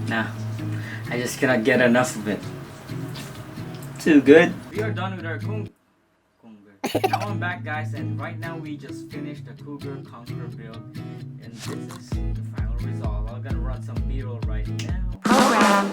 Nah, I just cannot get enough of it. Too good. We are done with our Cougar. Now I'm back, guys, and right now we just finished the Cougar Conquer build, and this is the final result. I'm gonna run some B-roll right now. Program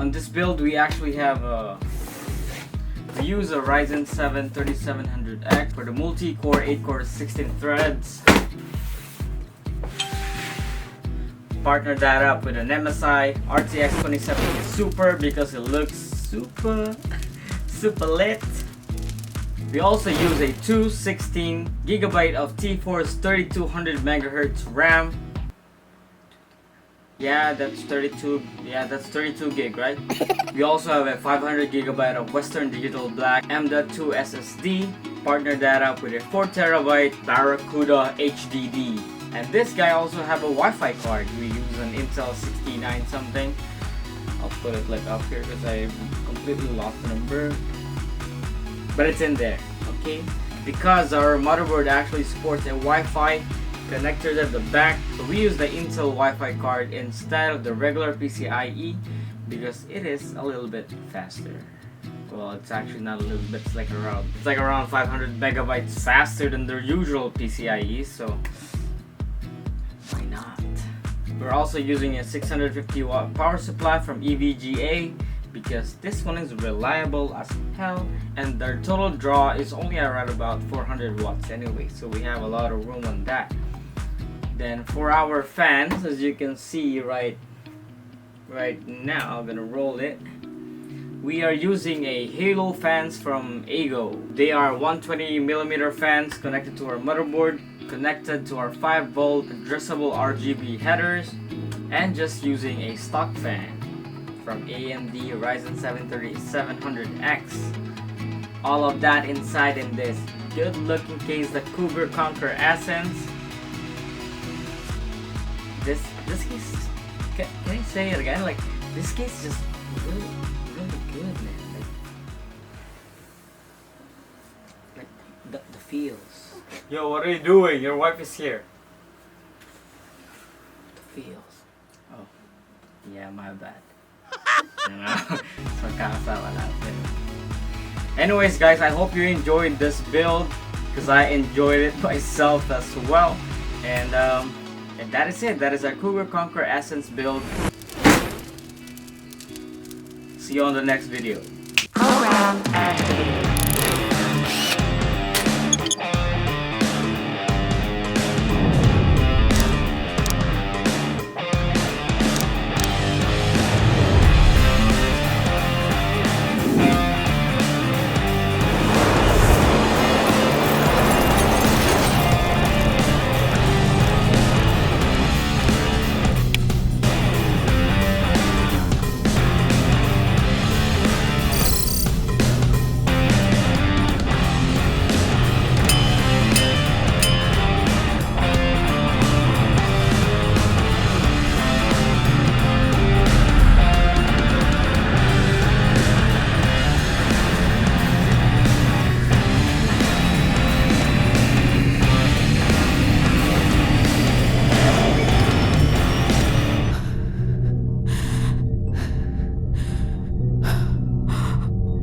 On this build, we actually have we use a Ryzen 7 3700X for the multi-core 8-core 16 threads. Partner that up with an MSI RTX 2070 Super because it looks super lit. We also use a 216GB of T-Force 3200 MHz RAM. Yeah, that's 32 gig, right? We also have a 500GB of Western Digital Black M.2 SSD. Partner that up with a 4TB Barracuda HDD. And this guy also have a Wi-Fi card. We use an Intel 69 something. I'll put it like up here because I completely lost the number. But it's in there, okay? Because our motherboard actually supports a Wi-Fi connectors at the back, so we use the Intel Wi-Fi card instead of the regular PCIe because it is a little bit faster. Well, it's actually not a little bit, it's like around 500 megabytes faster than the usual PCIe, so why not? We're also using a 650 watt power supply from EVGA because this one is reliable as hell, and their total draw is only around about 400 watts anyway, so we have a lot of room on that. Then for our fans, as you can see right now, I'm gonna roll it. We are using a Halo fans from Ego. They are 120mm fans connected to our motherboard, connected to our 5V addressable RGB headers, and just using a stock fan from AMD Ryzen 7 3700X. All of that inside in this good looking case, the Cougar Conquer Essence. This case, can I say it again? Like, this case is just really good, man. Like the feels. Yo, what are you doing? Your wife is here. The feels. Oh, yeah, my bad. You know, so kakasawa natin. Anyways, guys, I hope you enjoyed this build because I enjoyed it myself as well. And that is it. That is our Cougar Conquer Essence build. See you on the next video.